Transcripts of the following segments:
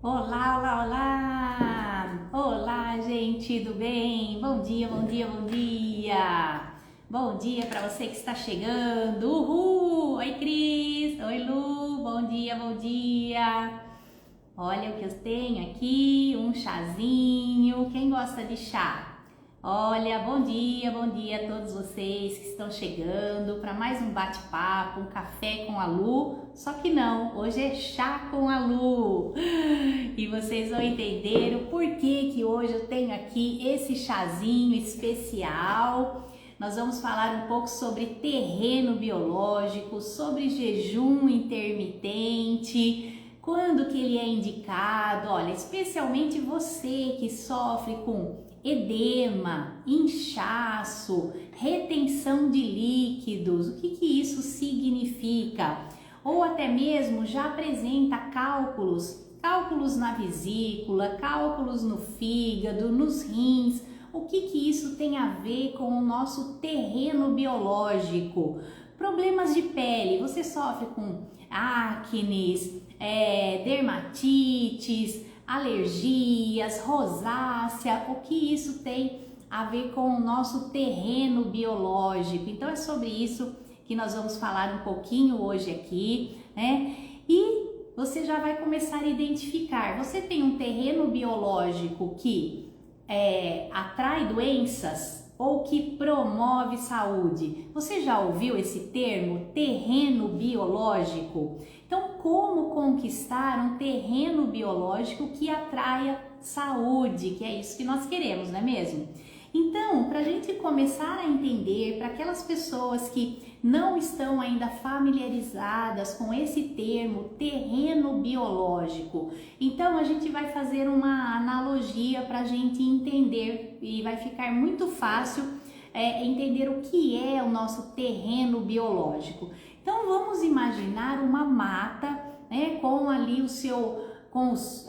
Olá, olá, olá! Olá, gente do bem! Bom dia, bom dia, bom dia! Bom dia para você que está chegando! Uhul! Oi, Cris! Oi, Lu! Bom dia, bom dia! Olha o que eu tenho aqui, um chazinho. Quem gosta de chá? Olha, bom dia a todos vocês que estão chegando para mais um bate-papo, um café com a Lu. Só que não, hoje é chá com a Lu. E vocês vão entender o porquê que hoje eu tenho aqui esse chazinho especial. Nós vamos falar um pouco sobre terreno biológico, sobre jejum intermitente, quando que ele é indicado. Olha, especialmente você que sofre com edema, inchaço, retenção de líquidos, o que isso significa? Ou até mesmo já apresenta cálculos na vesícula, cálculos no fígado, nos rins. O que isso tem a ver com o nosso terreno biológico? Problemas de pele, você sofre com acnes, dermatites, alergias, rosácea, o que isso tem a ver com o nosso terreno biológico? Então é sobre isso que nós vamos falar um pouquinho hoje aqui, né? E você já vai começar a identificar, você tem um terreno biológico que atrai doenças ou que promove saúde. Você já ouviu esse termo, terreno biológico? Então, como conquistar um terreno biológico que atraia saúde, que é isso que nós queremos, não é mesmo? Então, para a gente começar a entender, para aquelas pessoas que não estão ainda familiarizadas com esse termo, terreno biológico, então a gente vai fazer uma analogia para a gente entender e vai ficar muito fácil entender o que é o nosso terreno biológico. Então vamos imaginar uma mata, né, com ali com os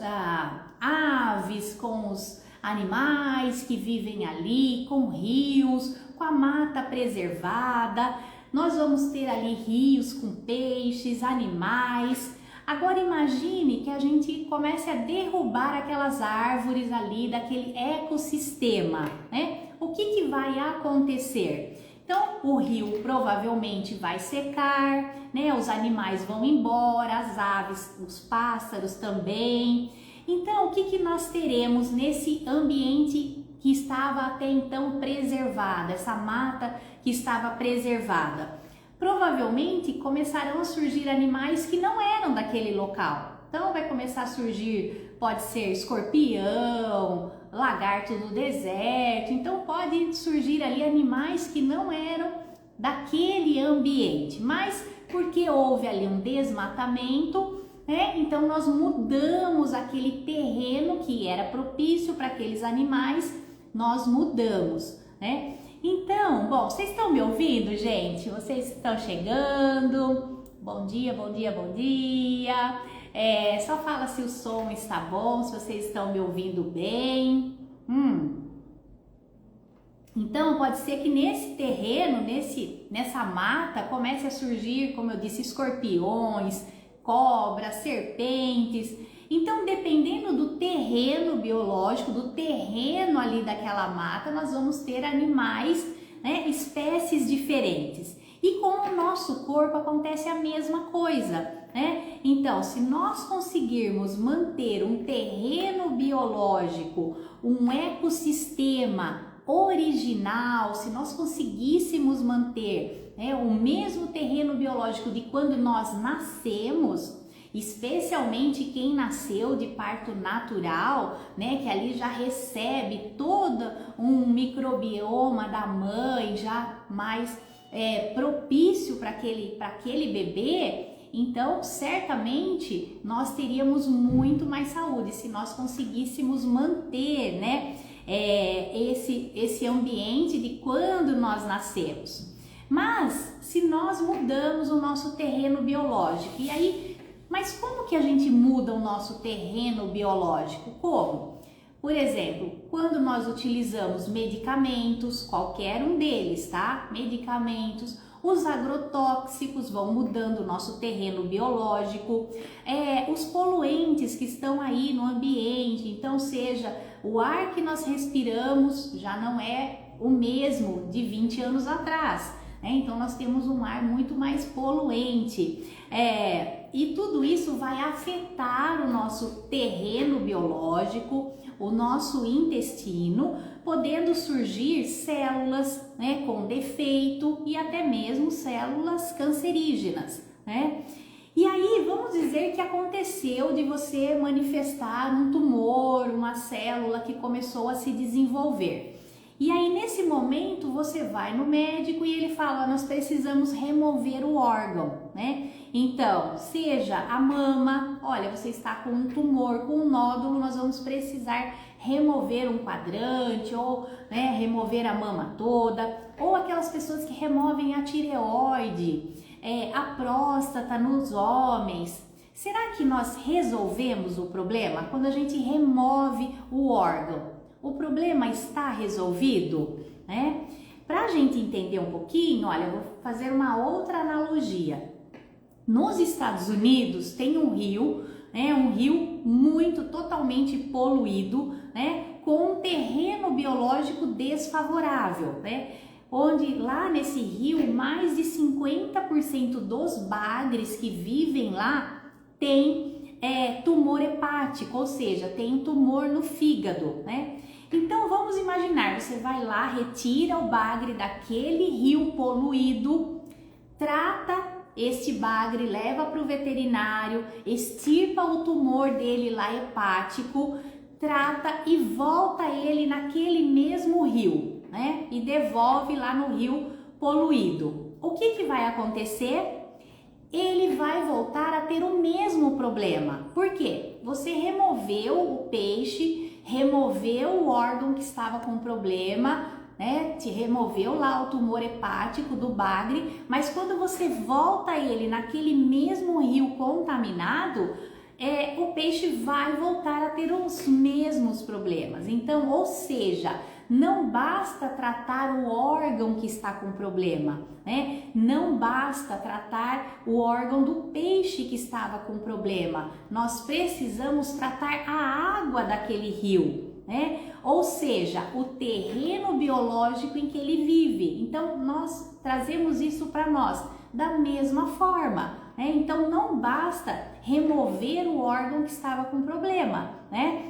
aves, com os animais que vivem ali, com rios, com a mata preservada. Nós vamos ter ali rios com peixes, animais. Agora imagine que a gente comece a derrubar aquelas árvores ali daquele ecossistema, né? O que vai acontecer? Então, o rio provavelmente vai secar, né? Os animais vão embora, as aves, os pássaros também. Então, o que nós teremos nesse ambiente que estava até então preservado, essa mata que estava preservada? Provavelmente começarão a surgir animais que não eram daquele local. Então vai começar a surgir, pode ser escorpião, lagarto do deserto. Então pode surgir ali animais que não eram daquele ambiente, mas porque houve ali um desmatamento, né? Então nós mudamos aquele terreno que era propício para aqueles animais, nós mudamos, né? Então, bom, vocês estão me ouvindo, gente? Vocês estão chegando? Bom dia, bom dia, bom dia. Só fala se o som está bom, se vocês estão me ouvindo bem. Então, pode ser que nesse terreno, nessa mata, comece a surgir, como eu disse, escorpiões, cobras, serpentes. Então, dependendo do terreno biológico, do terreno ali daquela mata, nós vamos ter animais, né, espécies diferentes. E com o nosso corpo acontece a mesma coisa, né? Então, se nós conseguirmos manter um terreno biológico, um ecossistema original, se nós conseguíssemos manter, né, o mesmo terreno biológico de quando nós nascemos, especialmente quem nasceu de parto natural, né, que ali já recebe todo um microbioma da mãe já mais propício para aquele bebê. Então, certamente nós teríamos muito mais saúde se nós conseguíssemos manter, né, esse ambiente de quando nós nascemos. Mas se nós mudamos o nosso terreno biológico, e aí, mas como que a gente muda o nosso terreno biológico? Como? Por exemplo, quando nós utilizamos medicamentos, qualquer um deles, tá? Medicamentos, os agrotóxicos vão mudando o nosso terreno biológico, os poluentes que estão aí no ambiente, então seja o ar que nós respiramos já não é o mesmo de 20 anos atrás, né? Então nós temos um ar muito mais poluente, e tudo isso vai afetar o nosso terreno biológico, o nosso intestino, podendo surgir células, né, com defeito e até mesmo células cancerígenas, né? E aí vamos dizer que aconteceu de você manifestar um tumor, uma célula que começou a se desenvolver. E aí nesse momento você vai no médico e ele fala, nós precisamos remover o órgão, né? Então, seja a mama, olha, você está com um tumor, com um nódulo, nós vamos precisar remover um quadrante ou, né, remover a mama toda, ou aquelas pessoas que removem a tireoide, a próstata nos homens. Será que nós resolvemos o problema quando a gente remove o órgão? O problema está resolvido, né? Para a gente entender um pouquinho, olha, eu vou fazer uma outra analogia. Nos Estados Unidos tem um rio, né? Um rio totalmente poluído, né? Com um terreno biológico desfavorável, né? Onde lá nesse rio mais de 50% dos bagres que vivem lá tem tumor hepático, ou seja, tem um tumor no fígado, né? Então vamos imaginar, você vai lá, retira o bagre daquele rio poluído, trata este bagre, leva para o veterinário, extirpa o tumor dele lá hepático, trata e volta ele naquele mesmo rio, né? E devolve lá no rio poluído. O que vai acontecer? Ele vai voltar a ter o mesmo problema. Por quê? Você removeu o peixe, removeu o órgão que estava com problema, né? Te removeu lá o tumor hepático do bagre, mas quando você volta ele naquele mesmo rio contaminado, o peixe vai voltar a ter os mesmos problemas. Então, ou seja, não basta tratar o órgão que está com problema, né? Não basta tratar o órgão do peixe que estava com problema. Nós precisamos tratar a água daquele rio, né? Ou seja, o terreno biológico em que ele vive. Então, nós trazemos isso para nós da mesma forma, né? Então, não basta remover o órgão que estava com problema, né?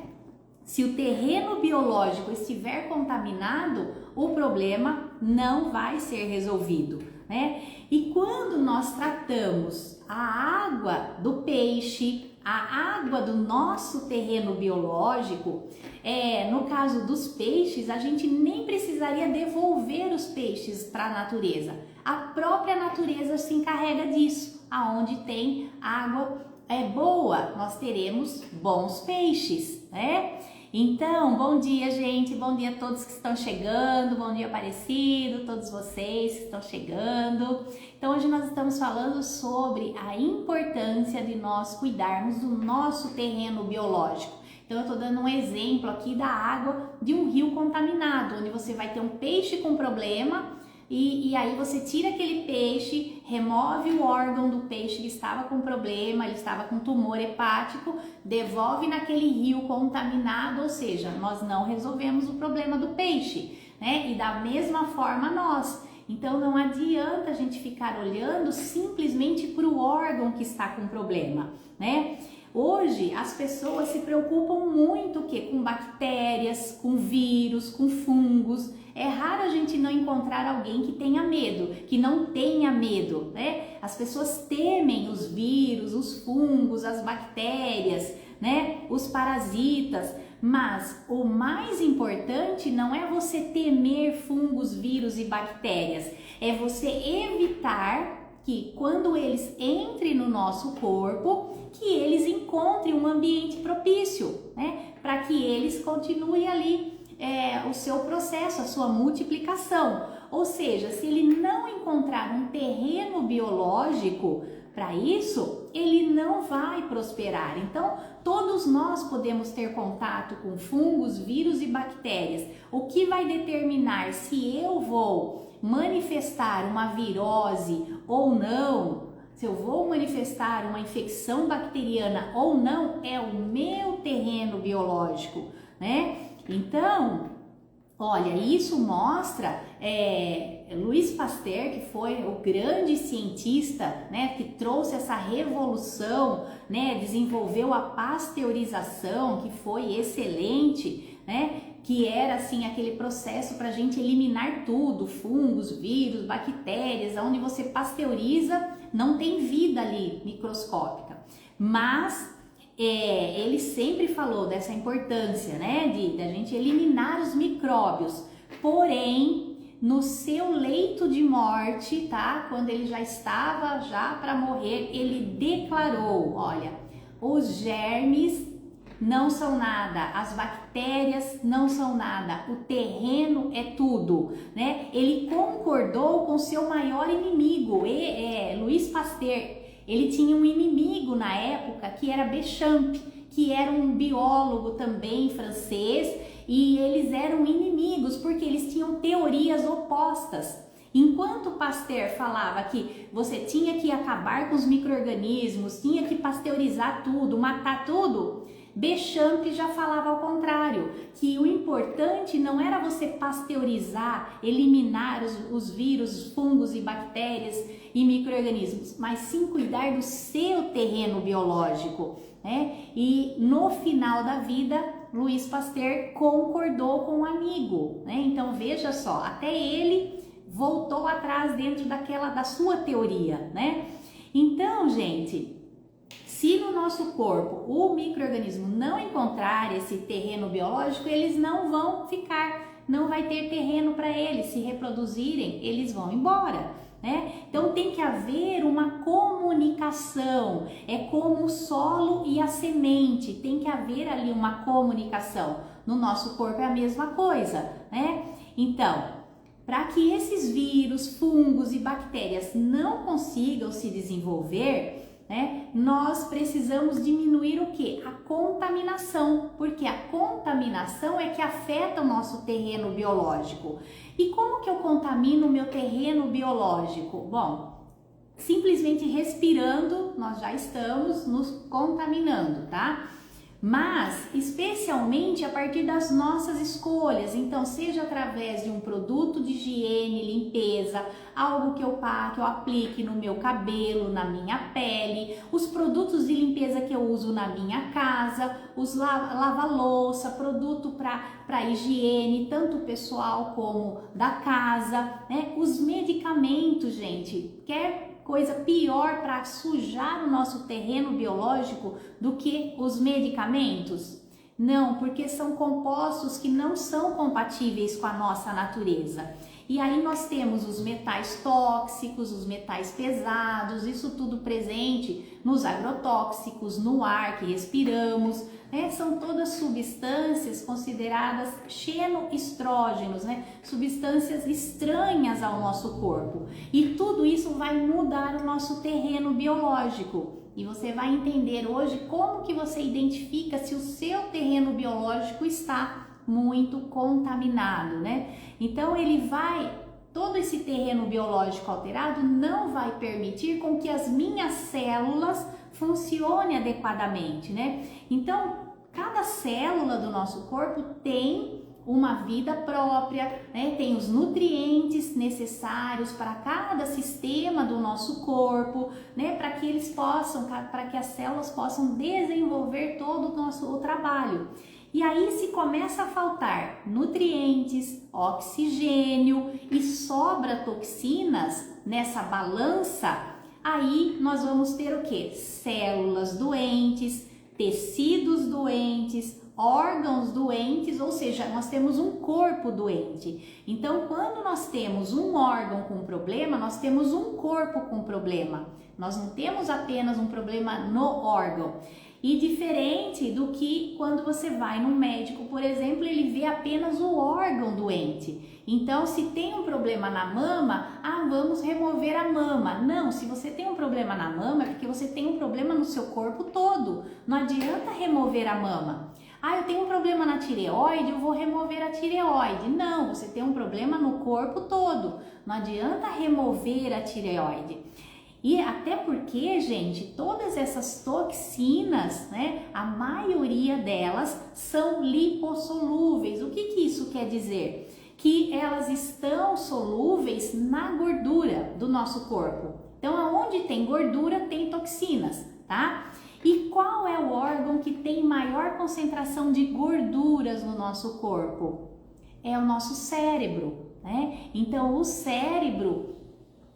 Se o terreno biológico estiver contaminado, o problema não vai ser resolvido, né? E quando nós tratamos a água do peixe, a água do nosso terreno biológico, no caso dos peixes, a gente nem precisaria devolver os peixes para a natureza. A própria natureza se encarrega disso. Aonde tem água boa, nós teremos bons peixes, né? Então, bom dia, gente, bom dia a todos que estão chegando, bom dia, Aparecido, todos vocês que estão chegando. Então, hoje nós estamos falando sobre a importância de nós cuidarmos do nosso terreno biológico. Então, eu estou dando um exemplo aqui da água de um rio contaminado, onde você vai ter um peixe com problema. E aí você tira aquele peixe, remove o órgão do peixe que estava com problema, ele estava com tumor hepático, devolve naquele rio contaminado, ou seja, nós não resolvemos o problema do peixe, né? E da mesma forma nós. Então não adianta a gente ficar olhando simplesmente para o órgão que está com problema, né? Hoje as pessoas se preocupam muito com bactérias, com vírus, com fungos. É raro a gente não encontrar alguém que tenha medo, que não tenha medo, né? As pessoas temem os vírus, os fungos, as bactérias, né? Os parasitas. Mas o mais importante não é você temer fungos, vírus e bactérias, é você evitar que quando eles entrem no nosso corpo, que eles encontrem um ambiente propício, né? Para que eles continuem ali o seu processo, a sua multiplicação. Ou seja, se ele não encontrar um terreno biológico para isso, ele não vai prosperar. Então, todos nós podemos ter contato com fungos, vírus e bactérias. O que vai determinar se eu vou manifestar uma virose ou não, se eu vou manifestar uma infecção bacteriana ou não, é o meu terreno biológico, né? Então, olha, isso mostra Louis Pasteur, que foi o grande cientista, né, que trouxe essa revolução, né, desenvolveu a pasteurização, que foi excelente, né, que era assim aquele processo para a gente eliminar tudo, fungos, vírus, bactérias, onde você pasteuriza, não tem vida ali microscópica, mas ele sempre falou dessa importância, né, de a gente eliminar os micróbios, porém, no seu leito de morte, tá, quando ele já estava para morrer, ele declarou, olha, os germes não são nada, as bactérias não são nada, o terreno é tudo, né? Ele concordou com seu maior inimigo, Louis Pasteur. Ele tinha um inimigo na época que era Béchamp, que era um biólogo também francês, e eles eram inimigos porque eles tinham teorias opostas. Enquanto Pasteur falava que você tinha que acabar com os micro-organismos, tinha que pasteurizar tudo, matar tudo, Béchamp já falava ao contrário, que o importante não era você pasteurizar, eliminar os vírus, fungos e bactérias e micro-organismos, mas sim cuidar do seu terreno biológico, né? E no final da vida, Louis Pasteur concordou com o amigo, né? Então veja só, até ele voltou atrás dentro da sua teoria, né? Então, gente, se no nosso corpo o micro-organismo não encontrar esse terreno biológico, eles não vão ficar, não vai ter terreno para eles se reproduzirem, eles vão embora, né? Então tem que haver uma comunicação, é como o solo e a semente, tem que haver ali uma comunicação. No nosso corpo é a mesma coisa, né? Então, para que esses vírus, fungos e bactérias não consigam se desenvolver, né, nós precisamos diminuir o que? A contaminação, porque a contaminação é que afeta o nosso terreno biológico. E como que eu contamino o meu terreno biológico? Bom, simplesmente respirando, nós já estamos nos contaminando, tá? Mas especialmente a partir das nossas escolhas, então seja através de um produto de higiene, limpeza, algo que eu aplique no meu cabelo, na minha pele, os produtos de limpeza que eu uso na minha casa, os lava-louça, produto para higiene, tanto pessoal como da casa, né? Os medicamentos, gente, quer coisa pior para sujar o nosso terreno biológico do que os medicamentos? Não, porque são compostos que não são compatíveis com a nossa natureza. E aí nós temos os metais tóxicos, os metais pesados, isso tudo presente nos agrotóxicos, no ar que respiramos, né? São todas substâncias consideradas xenoestrógenos, né? Substâncias estranhas ao nosso corpo. E tudo isso vai mudar o nosso terreno biológico. E você vai entender hoje como que você identifica se o seu terreno biológico está muito contaminado, né? Então todo esse terreno biológico alterado não vai permitir com que as minhas células funcionem adequadamente, né? Então, cada célula do nosso corpo tem uma vida própria, né? Tem os nutrientes necessários para cada sistema do nosso corpo, né? Para que as células possam desenvolver todo o trabalho. E aí, se começa a faltar nutrientes, oxigênio e sobra toxinas nessa balança, aí nós vamos ter o que? Células doentes, tecidos doentes, órgãos doentes, ou seja, nós temos um corpo doente. Então, quando nós temos um órgão com problema, nós temos um corpo com problema. Nós não temos apenas um problema no órgão. E diferente do que quando você vai no médico, por exemplo, ele vê apenas o órgão doente. Então, se tem um problema na mama, vamos remover a mama. Não, se você tem um problema na mama, é porque você tem um problema no seu corpo todo. Não adianta remover a mama. Ah, eu tenho um problema na tireoide, eu vou remover a tireoide. Não, você tem um problema no corpo todo. Não adianta remover a tireoide. E até porque, gente, todas essas toxinas, né, a maioria delas são lipossolúveis. O que isso quer dizer? Que elas estão solúveis na gordura do nosso corpo. Então, aonde tem gordura, tem toxinas, tá? E qual é o órgão que tem maior concentração de gorduras no nosso corpo? É o nosso cérebro, né? Então, o cérebro,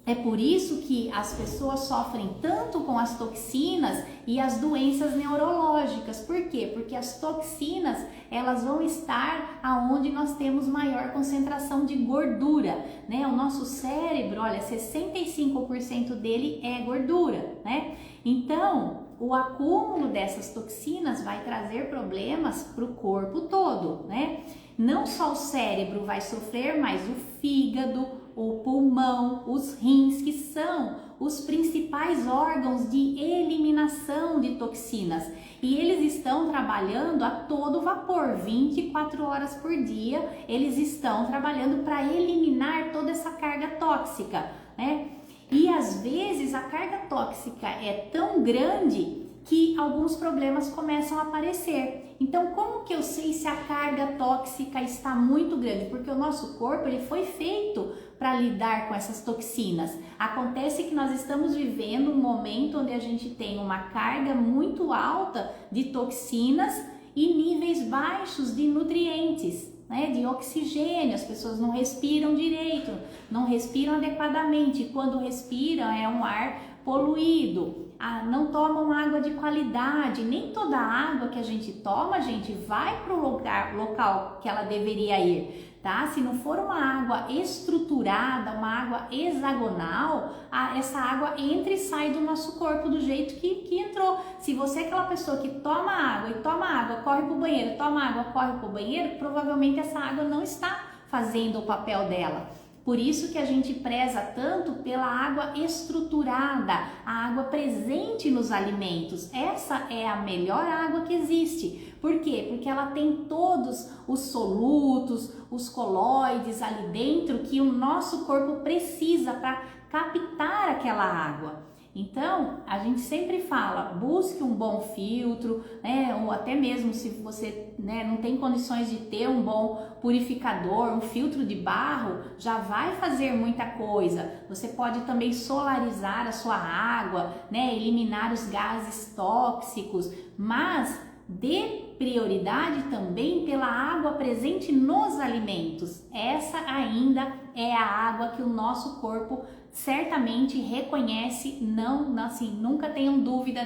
é por isso que as pessoas sofrem tanto com as toxinas e as doenças neurológicas. Por quê? Porque as toxinas, elas vão estar aonde nós temos maior concentração de gordura, né? O nosso cérebro, olha, 65% dele é gordura, né? Então, o acúmulo dessas toxinas vai trazer problemas para o corpo todo, né? Não só o cérebro vai sofrer, mas o fígado, o pulmão, os rins, que são os principais órgãos de eliminação de toxinas. E eles estão trabalhando a todo vapor, 24 horas por dia, eles estão trabalhando para eliminar toda essa carga tóxica, né? E às vezes a carga tóxica é tão grande que alguns problemas começam a aparecer. Então, como que eu sei se a carga tóxica está muito grande? Porque o nosso corpo, ele foi feito para lidar com essas toxinas. Acontece que nós estamos vivendo um momento onde a gente tem uma carga muito alta de toxinas e níveis baixos de nutrientes, né, de oxigênio. As pessoas não respiram direito, não respiram adequadamente. Quando respiram é um ar poluído. Não tomam água de qualidade. Nem toda água que a gente toma, gente, vai para o local que ela deveria ir, tá? Se não for uma água estruturada, uma água hexagonal, essa água entra e sai do nosso corpo do jeito que entrou. Se você é aquela pessoa que toma água, corre pro banheiro, toma água, corre pro banheiro, provavelmente essa água não está fazendo o papel dela. Por isso que a gente preza tanto pela água estruturada, a água presente nos alimentos. Essa é a melhor água que existe. Por quê? Porque ela tem todos os solutos, os colóides ali dentro que o nosso corpo precisa para captar aquela água. Então, a gente sempre fala, busque um bom filtro, né? Ou até mesmo se você, né, não tem condições de ter um bom purificador, um filtro de barro, já vai fazer muita coisa. Você pode também solarizar a sua água, né? Eliminar os gases tóxicos, mas dê prioridade também pela água presente nos alimentos. Essa ainda é a água que o nosso corpo certamente reconhece, não assim, nunca tenham dúvida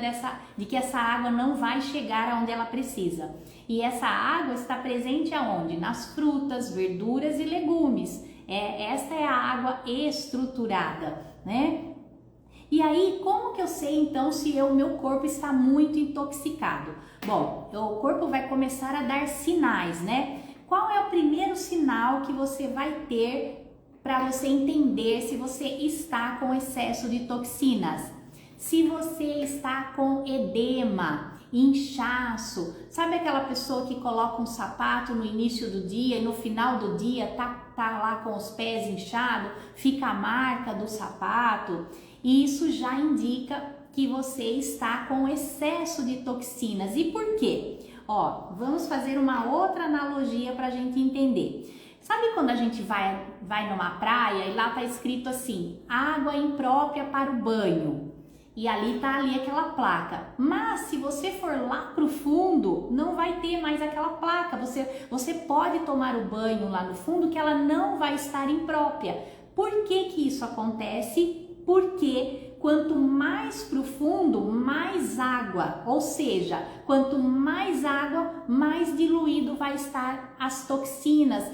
de que essa água não vai chegar aonde ela precisa. E essa água está presente aonde? Nas frutas, verduras e legumes. Essa é a água estruturada, né? E aí, como que eu sei então se o meu corpo está muito intoxicado? Bom, o corpo vai começar a dar sinais, né? Qual é o primeiro sinal que você vai ter para você entender se você está com excesso de toxinas? Se você está com edema, inchaço, sabe aquela pessoa que coloca um sapato no início do dia e no final do dia tá lá com os pés inchados, fica a marca do sapato? Isso já indica que você está com excesso de toxinas. E por quê? Ó, vamos fazer uma outra analogia para a gente entender. Sabe quando a gente vai numa praia e lá tá escrito assim, água imprópria para o banho? E ali tá aquela placa. Mas se você for lá pro fundo, não vai ter mais aquela placa. Você pode tomar o banho lá no fundo que ela não vai estar imprópria. Por que que isso acontece? Porque quanto mais profundo, mais água, ou seja, quanto mais água, mais diluído vai estar as toxinas,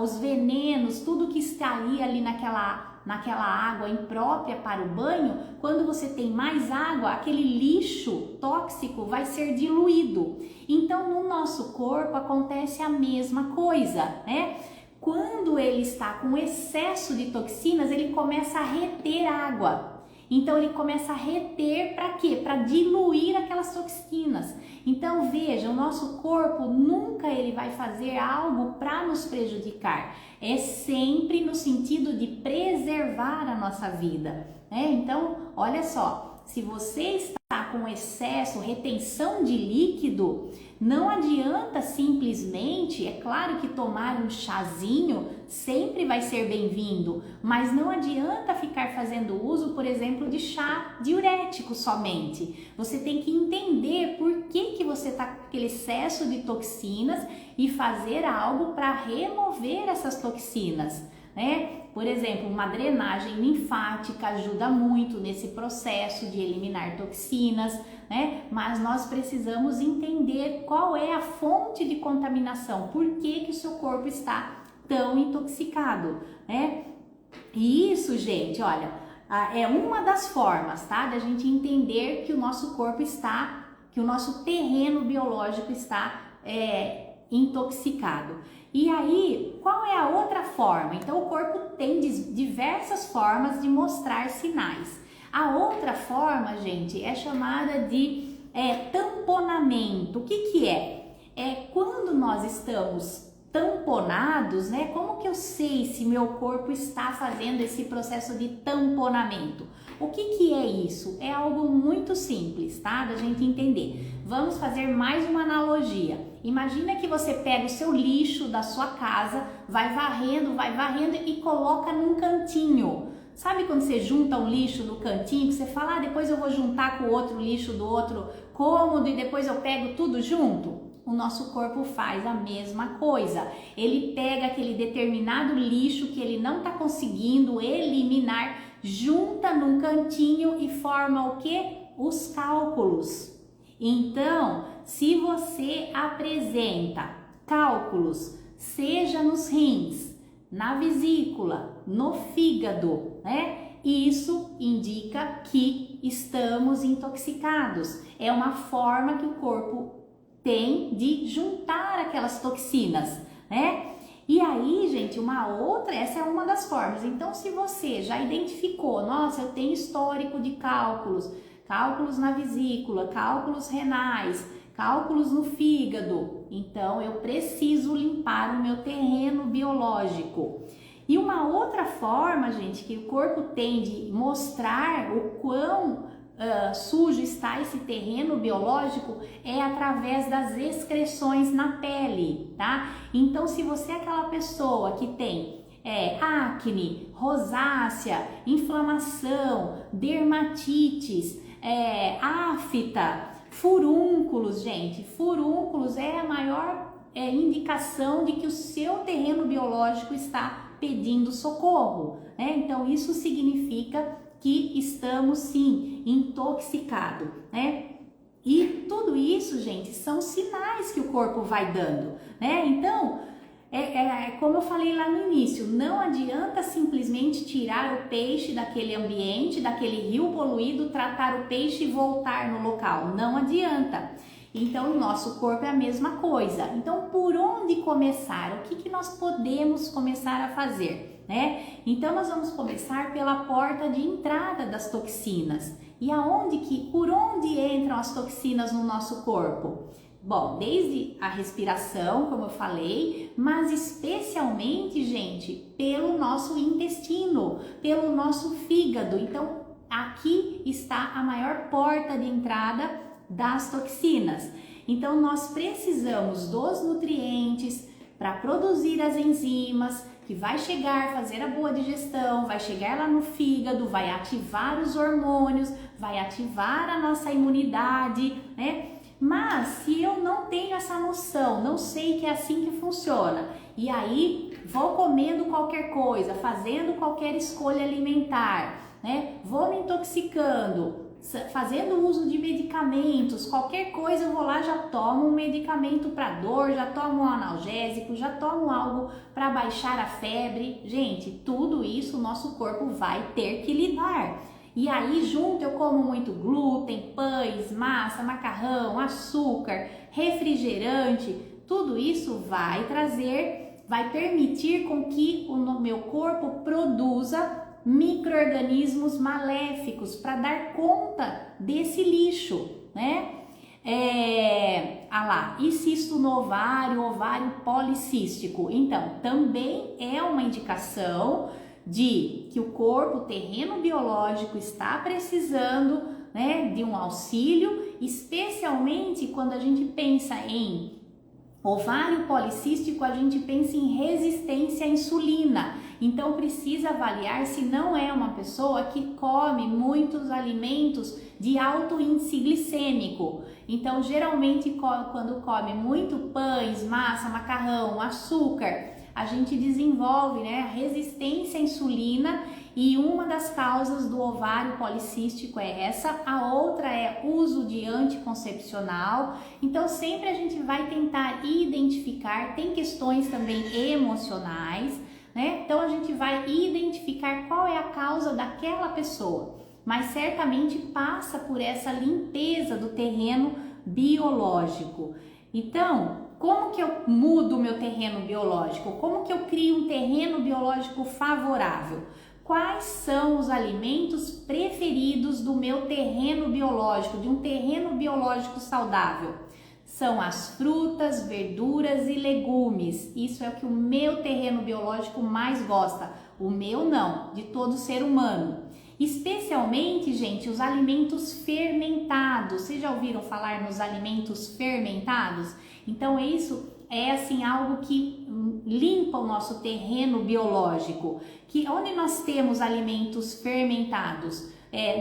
os venenos, tudo que está ali naquela água imprópria para o banho. Quando você tem mais água, aquele lixo tóxico vai ser diluído. Então, no nosso corpo acontece a mesma coisa, né? Quando ele está com excesso de toxinas, ele começa a reter água. Então ele começa a reter para quê? Para diluir aquelas toxinas. Então veja, o nosso corpo nunca ele vai fazer algo para nos prejudicar. É sempre no sentido de preservar a nossa vida, né? Então, olha só, se você está com excesso, retenção de líquido, não adianta simplesmente, é claro que tomar um chazinho sempre vai ser bem-vindo, mas não adianta ficar fazendo uso, por exemplo, de chá diurético somente. Você tem que entender por que você está com aquele excesso de toxinas e fazer algo para remover essas toxinas, né? Por exemplo, uma drenagem linfática ajuda muito nesse processo de eliminar toxinas, né? Mas nós precisamos entender qual é a fonte de contaminação, por que o seu corpo está tão intoxicado, né? E isso, gente, olha, é uma das formas, tá? Da gente entender que o nosso corpo está, que o nosso terreno biológico está intoxicado. E aí, qual é a outra forma? Então, o corpo tem diversas formas de mostrar sinais. A outra forma, gente, é chamada de tamponamento. O que é? É quando nós estamos tamponados, né? Como que eu sei se meu corpo está fazendo esse processo de tamponamento? O que é isso? É algo muito simples, tá? Da gente entender. Vamos fazer mais uma analogia. Imagina que você pega o seu lixo da sua casa, vai varrendo e coloca num cantinho. Sabe quando você junta um lixo no cantinho, que você fala, depois eu vou juntar com o outro lixo do outro cômodo e depois eu pego tudo junto? O nosso corpo faz a mesma coisa. Ele pega aquele determinado lixo que ele não está conseguindo eliminar, junta num cantinho e forma o quê? Os cálculos. Então, se você apresenta cálculos, seja nos rins, na vesícula, no fígado, né? Isso indica que estamos intoxicados. É uma forma que o corpo tem de juntar aquelas toxinas, né? E aí, gente, essa é uma das formas. Então, se você já identificou, nossa, eu tenho histórico de cálculos na vesícula, cálculos renais, cálculos no fígado, então eu preciso limpar o meu terreno biológico. E uma outra forma, gente, que o corpo tem de mostrar o quão sujo está esse terreno biológico é através das excreções na pele, tá? Então, se você é aquela pessoa que tem acne, rosácea, inflamação, dermatites, afta, furúnculos, gente, furúnculos é a maior indicação de que o seu terreno biológico está pedindo socorro, né? Então isso significa que estamos sim intoxicados, né? E tudo isso, gente, são sinais que o corpo vai dando, né? Então, como eu falei lá no início, não adianta simplesmente tirar o peixe daquele ambiente, daquele rio poluído, tratar o peixe e voltar no local. Não adianta. Então, o nosso corpo é a mesma coisa. Então, por onde começar? O que nós podemos começar a fazer, né? Então, nós vamos começar pela porta de entrada das toxinas. E por onde entram as toxinas no nosso corpo? Bom, desde a respiração, como eu falei, mas especialmente, gente, pelo nosso intestino, pelo nosso fígado. Então, aqui está a maior porta de entrada das toxinas. Então, nós precisamos dos nutrientes para produzir as enzimas, que vai chegar, fazer a boa digestão, vai chegar lá no fígado, vai ativar os hormônios, vai ativar a nossa imunidade, né? Mas se eu não tenho essa noção, não sei que é assim que funciona, e aí vou comendo qualquer coisa, fazendo qualquer escolha alimentar, né? Vou me intoxicando, fazendo uso de medicamentos, qualquer coisa eu vou lá, já tomo um medicamento para dor, já tomo um analgésico, já tomo algo para baixar a febre. Gente, tudo isso o nosso corpo vai ter que lidar. E aí junto eu como muito glúten, pães, massa, macarrão, açúcar, refrigerante, tudo isso vai permitir com que o meu corpo produza micro-organismos maléficos para dar conta desse lixo, né? E cisto no ovário, ovário policístico. Então, também é uma indicação de que o corpo, o terreno biológico está precisando, né, de um auxílio, especialmente quando a gente pensa em ovário policístico, a gente pensa em resistência à insulina. Então precisa avaliar se não é uma pessoa que come muitos alimentos de alto índice glicêmico. Então geralmente quando come muito pães, massa, macarrão, açúcar, a gente desenvolve, né, resistência à insulina, e uma das causas do ovário policístico é essa, a outra é uso de anticoncepcional. Então sempre a gente vai tentar identificar, tem questões também emocionais, né? Então a gente vai identificar qual é a causa daquela pessoa, mas certamente passa por essa limpeza do terreno biológico. Então, como que eu mudo o meu terreno biológico? Como que eu crio um terreno biológico favorável? Quais são os alimentos preferidos do meu terreno biológico, de um terreno biológico saudável? São as frutas, verduras e legumes. Isso é o que o meu terreno biológico mais gosta. O meu não, de todo ser humano. Especialmente, gente, os alimentos fermentados. Vocês já ouviram falar nos alimentos fermentados? Então isso é assim algo que limpa o nosso terreno biológico. Que onde nós temos alimentos fermentados?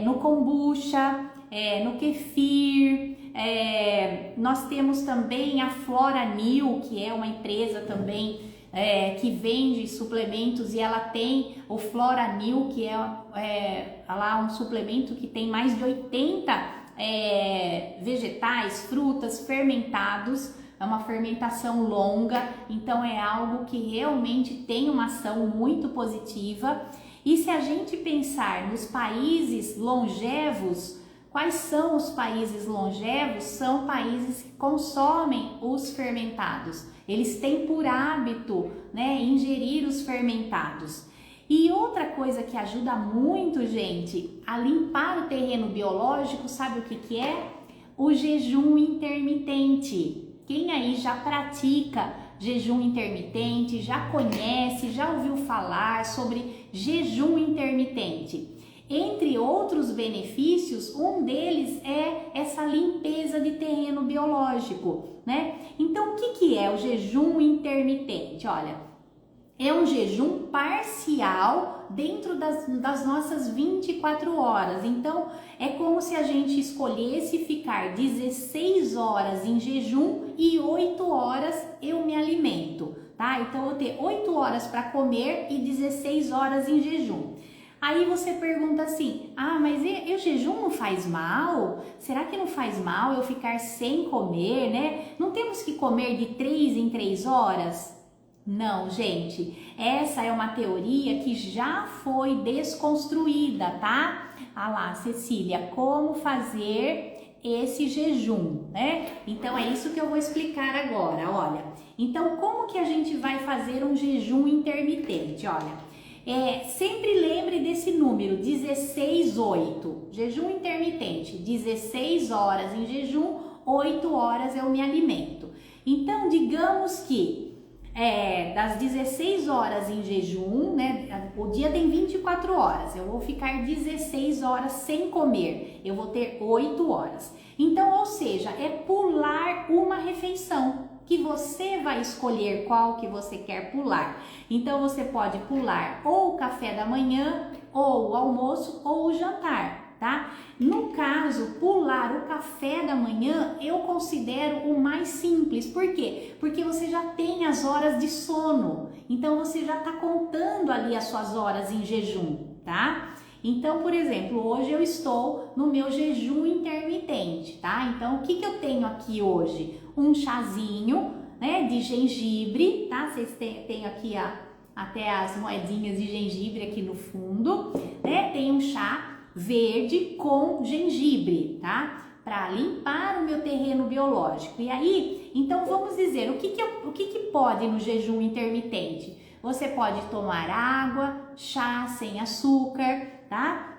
No kombucha, no kefir. Nós temos também a Floranil, que é uma empresa também que vende suplementos, e ela tem o Floranil, que é lá um suplemento que tem mais de 80 vegetais, frutas fermentados. É uma fermentação longa, então é algo que realmente tem uma ação muito positiva. E se a gente pensar nos países longevos, quais são os países longevos? São países que consomem os fermentados. Eles têm por hábito, né, ingerir os fermentados. E outra coisa que ajuda muito, gente, a limpar o terreno biológico, sabe o que é? O jejum intermitente. Quem aí já pratica jejum intermitente, já conhece, já ouviu falar sobre jejum intermitente? Entre outros benefícios, um deles é essa limpeza de terreno biológico, né? Então, o que é o jejum intermitente? Olha, é um jejum parcial dentro das nossas 24 horas. Então, é como se a gente escolhesse ficar 16 horas em jejum e 8 horas eu me alimento, tá? Então, eu vou ter 8 horas para comer e 16 horas em jejum. Aí você pergunta assim, mas o jejum não faz mal? Será que não faz mal eu ficar sem comer, né? Não temos que comer de 3 em 3 horas? Não, gente, essa é uma teoria que já foi desconstruída, tá? Lá, Cecília, como fazer esse jejum, né? Então é isso que eu vou explicar agora, olha. Então, como que a gente vai fazer um jejum intermitente? Olha, sempre lembre desse número, 16/8, jejum intermitente, 16 horas em jejum, 8 horas eu me alimento. Então, digamos que das 16 horas em jejum, né, o dia tem 24 horas, eu vou ficar 16 horas sem comer, eu vou ter 8 horas. Então, ou seja, é pular uma refeição, que você vai escolher qual que você quer pular. Então, você pode pular ou o café da manhã, ou o almoço, ou o jantar, tá? No caso, pular o café da manhã, eu considero o mais simples. Por quê? Porque você já tem as horas de sono. Então, você já está contando ali as suas horas em jejum, tá? Então, por exemplo, hoje eu estou no meu jejum intermitente, tá? Então, o que eu tenho aqui hoje? Um chazinho, né, de gengibre, tá? Vocês têm aqui até as moedinhas de gengibre aqui no fundo, né? Tem um chá verde com gengibre, tá? Para limpar o meu terreno biológico. E aí, então vamos dizer, o que pode no jejum intermitente? Você pode tomar água, chá sem açúcar, tá?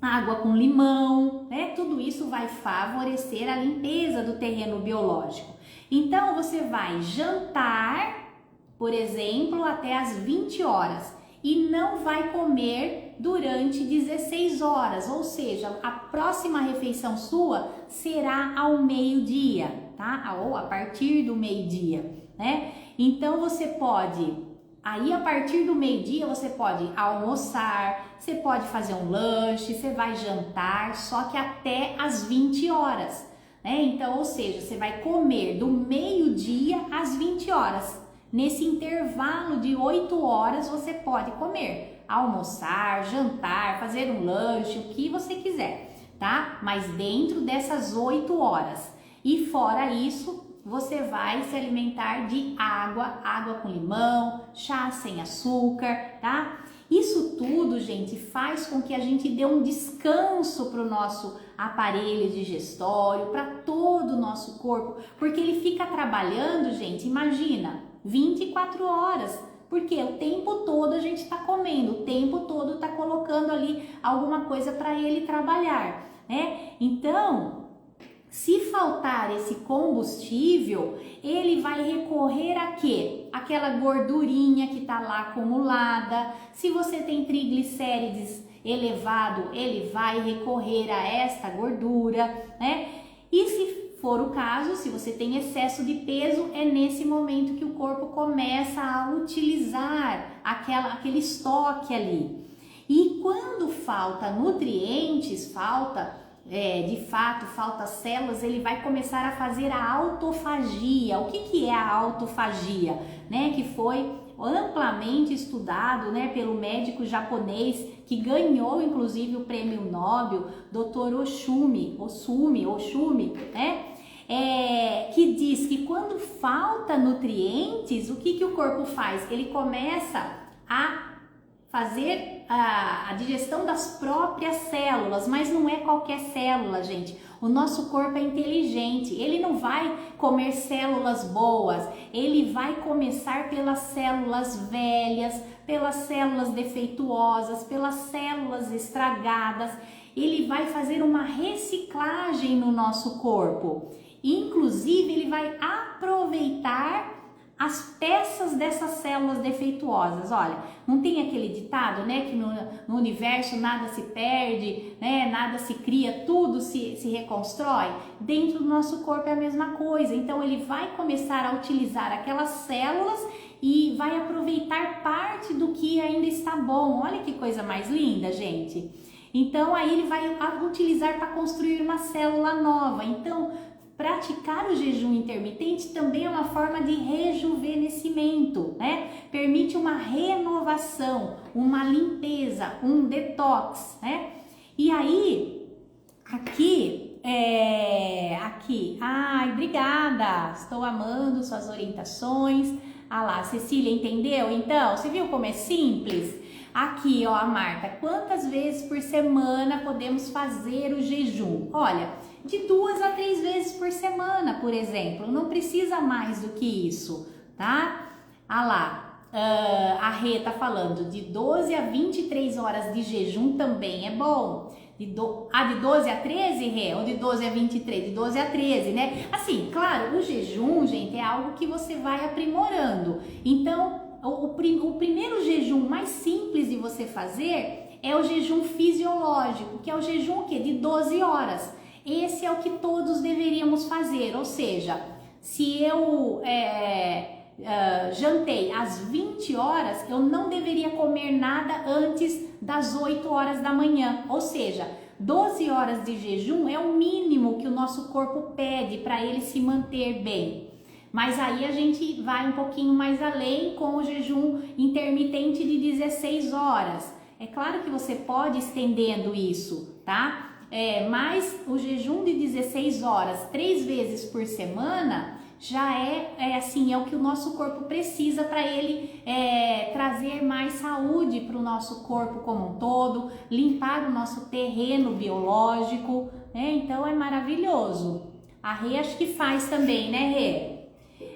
Água com limão, né? Tudo isso vai favorecer a limpeza do terreno biológico. Então, você vai jantar, por exemplo, até as 20 horas e não vai comer durante 16 horas, ou seja, a próxima refeição sua será ao meio-dia, tá? Ou a partir do meio-dia, né? Então, você pode... Aí, a partir do meio-dia, você pode almoçar, você pode fazer um lanche, você vai jantar, só que até as 20 horas, né? Então, ou seja, você vai comer do meio-dia às 20 horas. Nesse intervalo de 8 horas, você pode comer, almoçar, jantar, fazer um lanche, o que você quiser, tá? Mas dentro dessas 8 horas. E fora isso, você vai se alimentar de água, água com limão, chá sem açúcar, tá? Isso tudo, gente, faz com que a gente dê um descanso para o nosso aparelho digestório, para todo o nosso corpo, porque ele fica trabalhando, gente, imagina, 24 horas, porque o tempo todo a gente está comendo, o tempo todo está colocando ali alguma coisa para ele trabalhar, né? Então, se faltar esse combustível, ele vai recorrer a quê? Aquela gordurinha que está lá acumulada. Se você tem triglicérides elevado, ele vai recorrer a esta gordura, né? E se for o caso, se você tem excesso de peso, é nesse momento que o corpo começa a utilizar aquele estoque ali. E quando falta nutrientes, de fato, falta células, ele vai começar a fazer a autofagia. O que é a autofagia? Né? Que foi amplamente estudado, né, pelo médico japonês que ganhou inclusive o prêmio Nobel, Dr. Oshumi, né? Que diz que quando falta nutrientes, o que o corpo faz? Ele começa a fazer a digestão das próprias células, mas não é qualquer célula, gente. O nosso corpo é inteligente, ele não vai comer células boas, ele vai começar pelas células velhas, pelas células defeituosas, pelas células estragadas. Ele vai fazer uma reciclagem no nosso corpo. Inclusive, ele vai aproveitar as peças dessas células defeituosas. Olha, não tem aquele ditado, né, que no universo nada se perde, né, nada se cria, tudo se reconstrói? Dentro do nosso corpo é a mesma coisa. Então ele vai começar a utilizar aquelas células e vai aproveitar parte do que ainda está bom. Olha que coisa mais linda, gente. Então aí ele vai utilizar para construir uma célula nova. Então, praticar o jejum intermitente também é uma forma de rejuvenescimento, né? Permite uma renovação, uma limpeza, um detox, né? E aí, ai, obrigada, estou amando suas orientações. Ah lá, Cecília, entendeu? Então, você viu como é simples? Aqui, ó, a Marta, quantas vezes por semana podemos fazer o jejum? Olha, de 2 a 3 vezes por semana, por exemplo, não precisa mais do que isso, tá? Ah lá, a Rê tá falando de 12 a 23 horas de jejum também é bom. De 12 a 13, Rê? Ou de 12 a 23? De 12 a 13, né? Assim, claro, o jejum, gente, é algo que você vai aprimorando. Então, o primeiro jejum mais simples de você fazer é o jejum fisiológico, que é o jejum o quê? De 12 horas. Esse é o que todos deveríamos fazer, ou seja, se eu jantei às 20 horas, eu não deveria comer nada antes das 8 horas da manhã, ou seja, 12 horas de jejum é o mínimo que o nosso corpo pede para ele se manter bem. Mas aí a gente vai um pouquinho mais além com o jejum intermitente de 16 horas. É claro que você pode estendendo isso, tá? Mas o jejum de 16 horas, 3 vezes por semana, já é o que o nosso corpo precisa para ele trazer mais saúde para o nosso corpo como um todo, limpar o nosso terreno biológico, né? Então é maravilhoso. A Rê acho que faz também, né, Rê?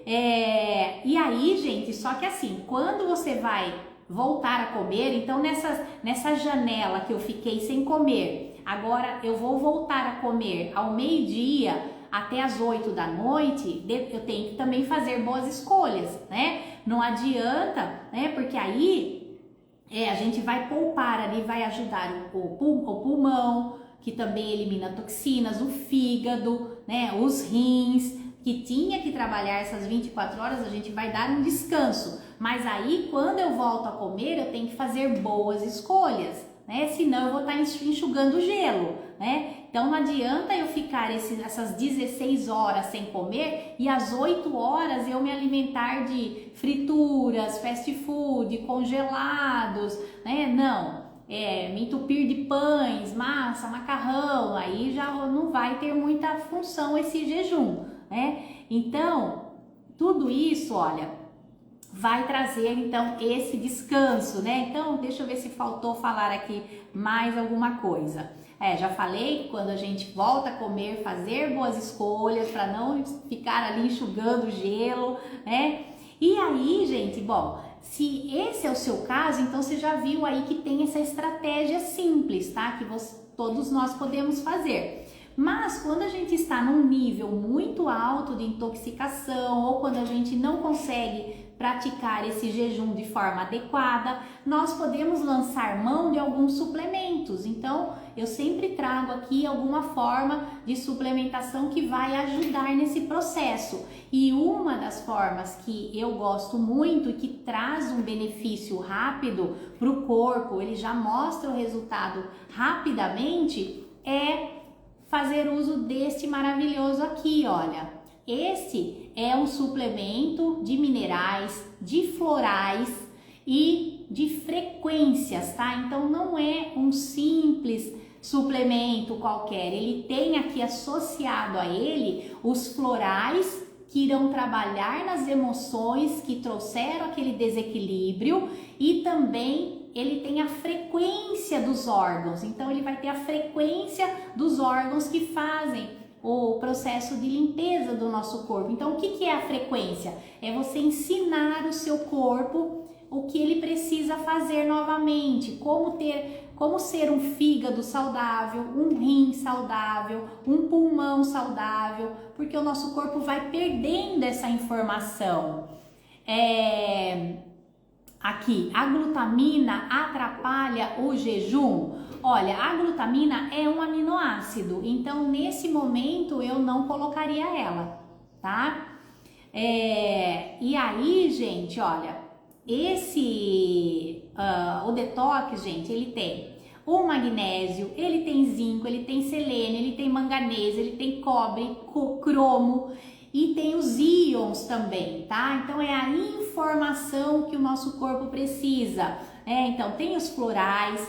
E aí, gente, só que assim, quando você vai voltar a comer, então nessa janela que eu fiquei sem comer, agora eu vou voltar a comer ao meio-dia até as 8 da noite, eu tenho que também fazer boas escolhas, né? Não adianta, né? Porque aí a gente vai poupar ali, vai ajudar o pulmão, que também elimina toxinas, o fígado, né? Os rins, que tinha que trabalhar essas 24 horas, a gente vai dar um descanso. Mas aí, quando eu volto a comer, eu tenho que fazer boas escolhas, né? Senão eu vou estar enxugando gelo, né? Então não adianta eu ficar essas 16 horas sem comer e às 8 horas eu me alimentar de frituras, fast food, congelados, né? Não. Me entupir de pães, massa, macarrão, aí já não vai ter muita função esse jejum, né? Então, tudo isso, olha, vai trazer então esse descanso, né? Então, deixa eu ver se faltou falar aqui mais alguma coisa. Já falei que quando a gente volta a comer, fazer boas escolhas para não ficar ali enxugando gelo, né? E aí, gente, bom, se esse é o seu caso, então você já viu aí que tem essa estratégia simples, tá? Que todos nós podemos fazer. Mas quando a gente está num nível muito alto de intoxicação ou quando a gente não consegue praticar esse jejum de forma adequada, nós podemos lançar mão de alguns suplementos. Então, eu sempre trago aqui alguma forma de suplementação que vai ajudar nesse processo. E uma das formas que eu gosto muito e que traz um benefício rápido para o corpo, ele já mostra o resultado rapidamente, é fazer uso deste maravilhoso aqui, olha. Esse é um suplemento de minerais, de florais e de frequências, tá? Então não é um simples suplemento qualquer, ele tem aqui associado a ele os florais que irão trabalhar nas emoções que trouxeram aquele desequilíbrio e também ele tem a frequência dos órgãos, então ele vai ter a frequência dos órgãos que fazem o processo de limpeza do nosso corpo. Então, o que é a frequência? É você ensinar o seu corpo o que ele precisa fazer novamente, como ser um fígado saudável, um rim saudável, um pulmão saudável, porque o nosso corpo vai perdendo essa informação. Aqui, a glutamina atrapalha o jejum? Olha, a glutamina é um aminoácido, então nesse momento eu não colocaria ela, tá? E aí, gente, olha, o detox, gente, ele tem o magnésio, ele tem zinco, ele tem selênio, ele tem manganês, ele tem cobre, cromo e tem os íons também, tá? Então é a informação que o nosso corpo precisa. Então tem os florais,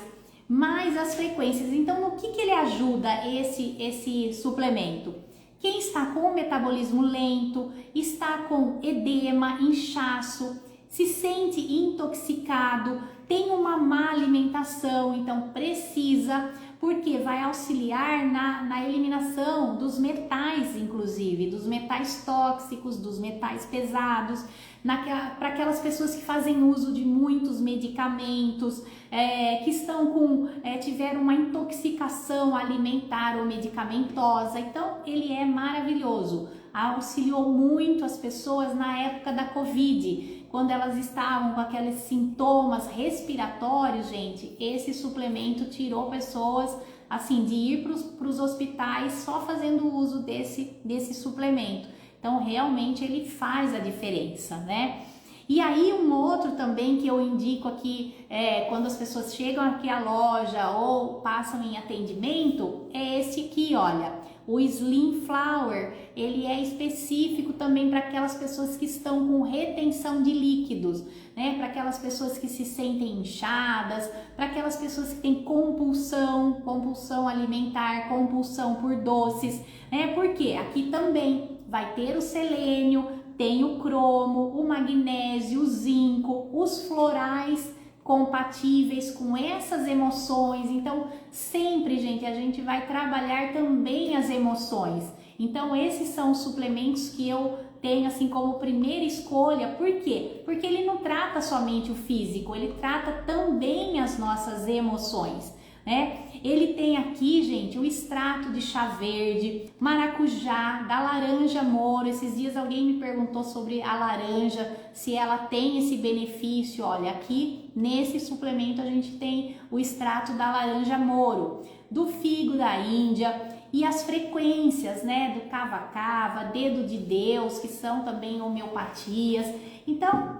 mais as frequências. Então no que ele ajuda esse suplemento? Quem está com metabolismo lento, está com edema, inchaço, se sente intoxicado, tem uma má alimentação, então precisa, porque vai auxiliar na eliminação dos metais, inclusive, dos metais tóxicos, dos metais pesados, para aquelas pessoas que fazem uso de muitos medicamentos, que tiveram uma intoxicação alimentar ou medicamentosa. Então, ele é maravilhoso, auxiliou muito as pessoas na época da Covid, quando elas estavam com aqueles sintomas respiratórios, gente, esse suplemento tirou pessoas assim de ir para os hospitais só fazendo uso desse suplemento. Então realmente ele faz a diferença, né? E aí um outro também que eu indico aqui, quando as pessoas chegam aqui à loja ou passam em atendimento, é esse aqui, olha, o Slim Flower. Ele é específico também para aquelas pessoas que estão com retenção de líquidos, né? Para aquelas pessoas que se sentem inchadas, para aquelas pessoas que têm compulsão alimentar, compulsão por doces, né? Porque aqui também vai ter o selênio, tem o cromo, o magnésio, o zinco, os florais compatíveis com essas emoções. Então, sempre, gente, a gente vai trabalhar também as emoções. Então, esses são os suplementos que eu tenho assim como primeira escolha. Por quê? Porque ele não trata somente o físico, ele trata também as nossas emoções, né? Ele tem aqui, gente, o extrato de chá verde, maracujá, da laranja moro. Esses dias alguém me perguntou sobre a laranja, se ela tem esse benefício. Olha, aqui nesse suplemento a gente tem o extrato da laranja moro, do figo da Índia e as frequências, né, do cava-cava, dedo de Deus, que são também homeopatias. Então,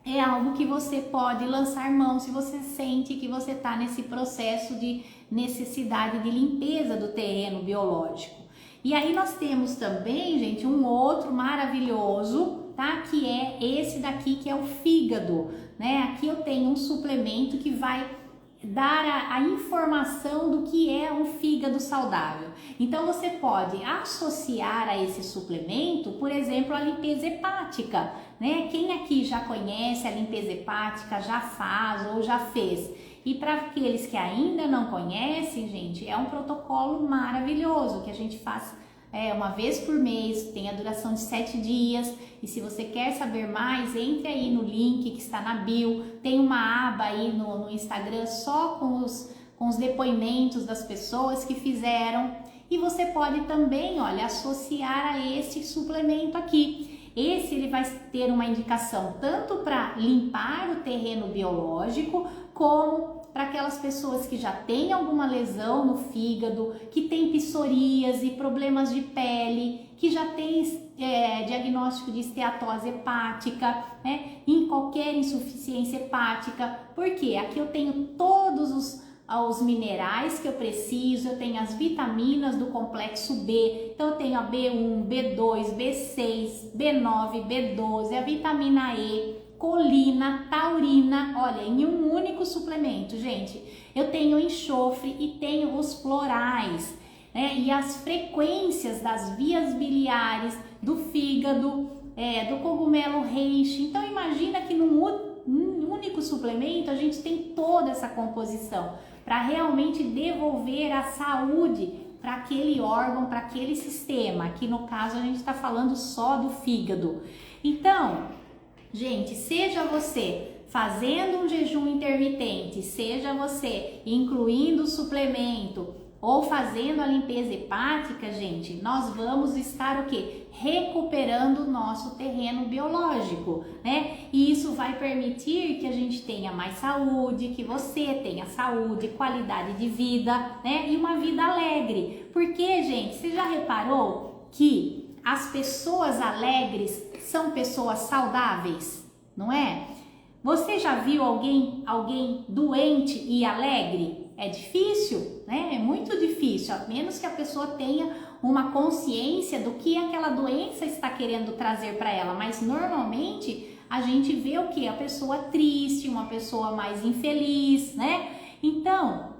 é algo que você pode lançar mão se você sente que você está nesse processo de necessidade de limpeza do terreno biológico. E aí nós temos também, gente, um outro maravilhoso, tá? Que é esse daqui, que é o fígado, né? Aqui eu tenho um suplemento que vai dar a informação do que é um fígado saudável. Então você pode associar a esse suplemento, por exemplo, a limpeza hepática, né? Quem aqui já conhece a limpeza hepática, já faz ou já fez? E para aqueles que ainda não conhecem, gente, é um protocolo maravilhoso que a gente faz uma vez por mês, tem a duração de 7 dias. E se você quer saber mais, entre aí no link que está na bio, tem uma aba aí no Instagram só com os depoimentos das pessoas que fizeram. E você pode também, olha, associar a esse suplemento aqui. Esse ele vai ter uma indicação tanto para limpar o terreno biológico, como para aquelas pessoas que já têm alguma lesão no fígado, que tem psoríase, problemas de pele, que já tem diagnóstico de esteatose hepática, né? Em qualquer insuficiência hepática. Porque aqui eu tenho todos os minerais que eu preciso, eu tenho as vitaminas do complexo B, então eu tenho a B1, B2, B6, B9, B12, a vitamina E, colina, taurina, olha, em um único suplemento, gente. Eu tenho enxofre e tenho os florais, né? E as frequências das vias biliares, do fígado, do cogumelo reishi. Então imagina que num único suplemento a gente tem toda essa composição para realmente devolver a saúde para aquele órgão, para aquele sistema. Aqui no caso a gente está falando só do fígado. Então, gente, seja você fazendo um jejum intermitente, seja você incluindo o suplemento ou fazendo a limpeza hepática, gente, nós vamos estar o quê? Recuperando o nosso terreno biológico, né? E isso vai permitir que a gente tenha mais saúde, que você tenha saúde, qualidade de vida, né? E uma vida alegre. Porque, gente, você já reparou que as pessoas alegres são pessoas saudáveis, não é? Você já viu alguém doente e alegre? É difícil, né? É muito difícil, a menos que a pessoa tenha uma consciência do que aquela doença está querendo trazer para ela. Mas normalmente a gente vê o que? A pessoa triste, uma pessoa mais infeliz, né? Então,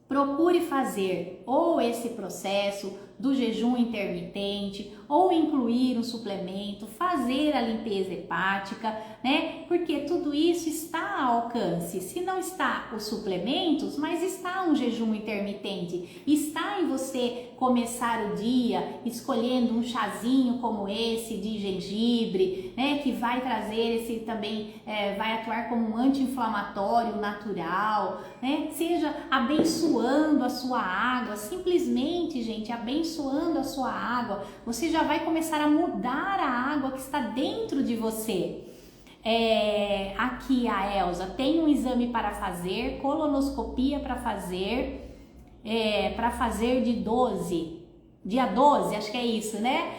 procure fazer ou esse processo do jejum intermitente, ou incluir um suplemento, fazer a limpeza hepática, né? Porque tudo isso está ao alcance. Se não está os suplementos, mas está um jejum intermitente. Está em você começar o dia escolhendo um chazinho como esse de gengibre, né? Que vai trazer esse também, vai atuar como um anti-inflamatório natural, né? Seja abençoando a sua água, simplesmente, gente, abençoando a sua água, você já vai começar a mudar a água que está dentro de você. Aqui a Elza tem um exame para fazer, colonoscopia para fazer dia 12, acho que é isso, né?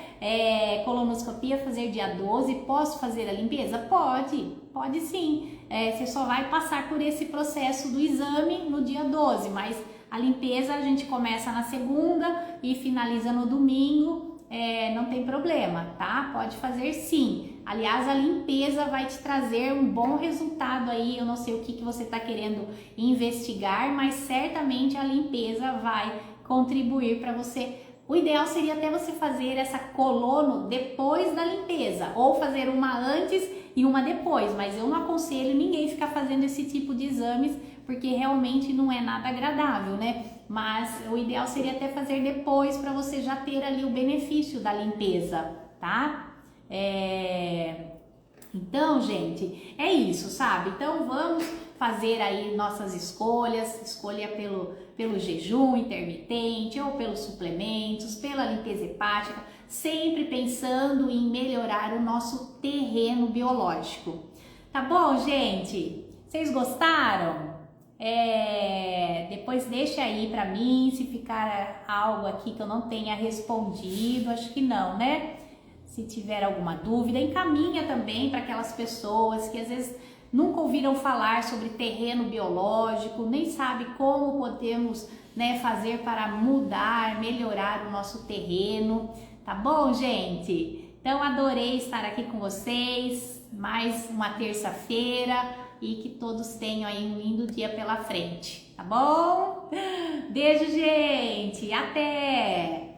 Colonoscopia fazer dia 12, posso fazer a limpeza? Pode sim. Você só vai passar por esse processo do exame no dia 12, mas a limpeza a gente começa na segunda e finaliza no domingo, não tem problema, tá? Pode fazer sim. Aliás, a limpeza vai te trazer um bom resultado aí. Eu não sei o que você está querendo investigar, mas certamente a limpeza vai contribuir para você. O ideal seria até você fazer essa colono depois da limpeza, ou fazer uma antes e uma depois, mas eu não aconselho ninguém ficar fazendo esse tipo de exames, porque realmente não é nada agradável, né? Mas o ideal seria até fazer depois, para você já ter ali o benefício da limpeza, tá? Então, gente, é isso, sabe? Então vamos fazer aí nossas escolhas, escolha pelo jejum intermitente ou pelos suplementos, pela limpeza hepática, sempre pensando em melhorar o nosso terreno biológico. Tá bom, gente? Vocês gostaram? Depois deixa aí pra mim se ficar algo aqui que eu não tenha respondido, acho que não, né? Se tiver alguma dúvida, encaminha também para aquelas pessoas que às vezes nunca ouviram falar sobre terreno biológico, nem sabe como podemos, né, fazer para mudar, melhorar o nosso terreno, tá bom, gente? Então adorei estar aqui com vocês, mais uma terça-feira e que todos tenham aí um lindo dia pela frente, tá bom? Beijo, gente, até!